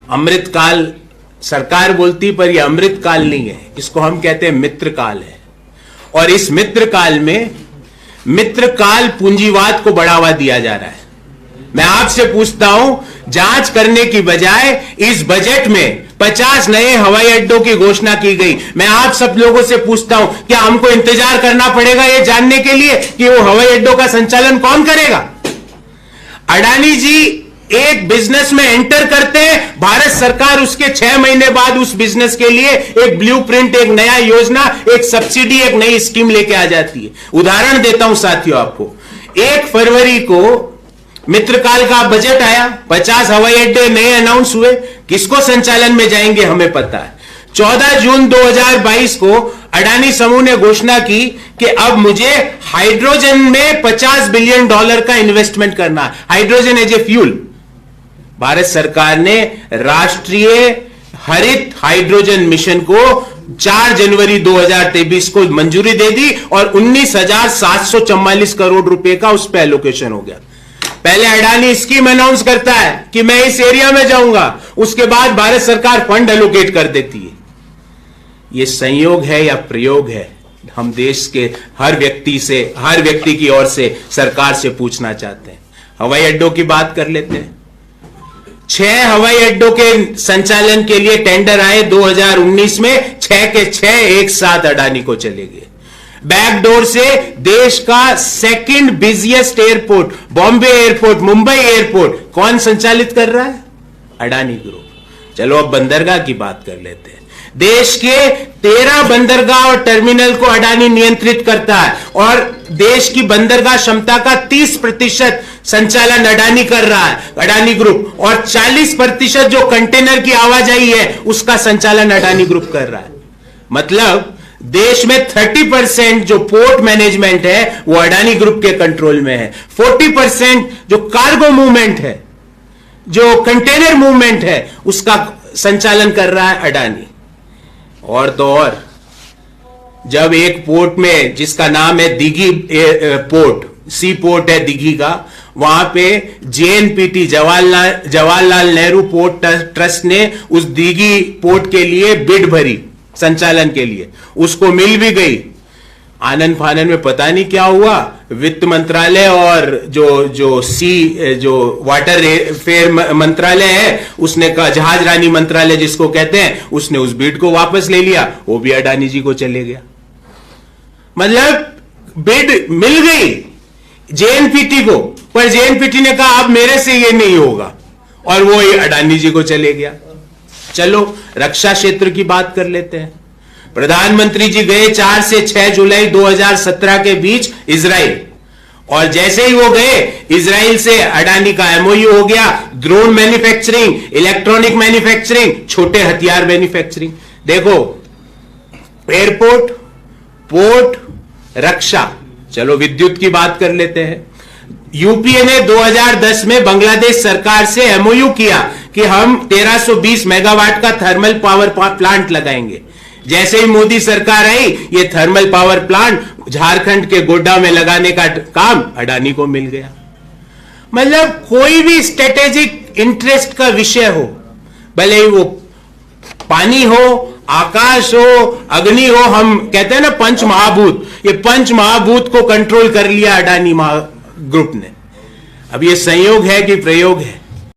अमृतकाल सरकार बोलती, पर यह अमृतकाल नहीं है, इसको हम कहते हैं मित्रकाल है। और इस मित्रकाल में मित्रकाल पूंजीवाद को बढ़ावा दिया जा रहा है। मैं आपसे पूछता हूं, जांच करने की बजाय इस बजट में 50 नए हवाई अड्डों की घोषणा की गई। मैं आप सब लोगों से पूछता हूं, क्या हमको इंतजार करना पड़ेगा यह जानने के लिए कि वो हवाई अड्डों का संचालन कौन करेगा? अडानी जी एक बिजनेस में एंटर करते हैं, भारत सरकार उसके 6 महीने बाद उस बिजनेस के लिए एक ब्लूप्रिंट, एक नया योजना, एक सब्सिडी, एक नई स्कीम लेके आ जाती है। उदाहरण देता हूं साथियों आपको, 1 फरवरी को मित्रकाल का बजट आया, 50 हवाई अड्डे नए अनाउंस हुए, किसको संचालन में जाएंगे हमें पता है। 14 जून 2022 को अडानी समूह ने घोषणा की कि अब मुझे हाइड्रोजन में $50 बिलियन का इन्वेस्टमेंट करना है, hydrogen as a fuel. Bharat सरकार ने राष्ट्रीय हरित हाइड्रोजन मिशन को 4 जनवरी 2023 को मंजूरी दे दी और 19,744 करोड़ रुपए का उस पर एलोकेशन हो गया। पहले अडानी स्कीम अनाउंस करता है कि मैं इस एरिया में जाऊंगा, उसके बाद भारत सरकार फंड एलोकेट कर देती है। यह संयोग है या प्रयोग है? हम देश के हर व्यक्ति की ओर से सरकार से पूछना चाहते हैं। हवाई अड्डों की बात कर लेते हैं। 6 हवाई अड्डों के संचालन के लिए टेंडर आए 2019 में, 6 के 6 एक साथ अडानी को चले गए। बैकडोर से देश का second busiest airport, Bombay airport, Mumbai airport कौन संचालित कर रहा है? अडानी ग्रुप। चलो अब बंदरगाह की बात कर लेते हैं। देश के 13 बंदरगाह और टर्मिनल को अडानी नियंत्रित करता है और देश की बंदरगाह क्षमता का 30% संचालन अडानी कर रहा है, अडानी ग्रुप, और 40% जो कंटेनर की आवाजाही है उसका संचालन अडानी ग्रुप कर रहा है। मतलब देश में 30% जो पोर्ट मैनेजमेंट है वो अडानी ग्रुप के कंट्रोल में है। 40% जो कार्गो मूवमेंट है, जो कंटेनर मूवमेंट है, उसका संचालन कर रहा है अडानी। और तो और, जब एक पोर्ट में जिसका नाम है दिघी पोर्ट, सी पोर्ट है दिघी का, वहां पे JNPT Jawaharlal Nehru port trust ने उस दिघी पोर्ट के लिए बिड भरी संचालन के लिए, उसको मिल भी गई। आनंद फानन में पता नहीं क्या हुआ, वित्त मंत्रालय और जो वाटर फेयर मंत्रालय है, उसने कहा, जहाज रानी मंत्रालय जिसको कहते हैं, उसने उस बिड को वापस ले लिया, वो भी अडानी जी को चले गया। मतलब बिड मिल गई JNPT को, पर JNPT ने कहा अब मेरे से ये नहीं होगा, और वो ही अडानी जी को चले गया। चलो रक्षा क्षेत्र की बात कर लेते हैं। प्रधानमंत्री जी गए 4 से 6 जुलाई 2017 के बीच इजराइल, और जैसे ही वो गए, इजराइल से अडानी का MOU हो गया। ड्रोन मैन्युफैक्चरिंग, इलेक्ट्रॉनिक मैन्युफैक्चरिंग, छोटे हथियार मैन्युफैक्चरिंग। देखो, एयरपोर्ट, पोर्ट, रक्षा। चलो विद्युत की बात कर लेते हैं। यूपीए ने 2010 में बांग्लादेश सरकार से MOU किया कि हम 1320 मेगावाट का थर्मल पावर प्लांट लगाएंगे। जैसे ही मोदी सरकार आई, ये थर्मल पावर प्लांट झारखंड के गोड्डा में लगाने का काम अडानी को मिल गया। मतलब कोई भी स्ट्रेटेजिक इंटरेस्ट का विषय हो, भले ही वो पानी हो, आकाश हो, अग्नि हो, हम कहते हैं ना पंच महाभूत, ये पंच महाभूत को कंट्रोल कर लिया अडानी ग्रुप ने। अब ये संयोग है कि प्रयोग है?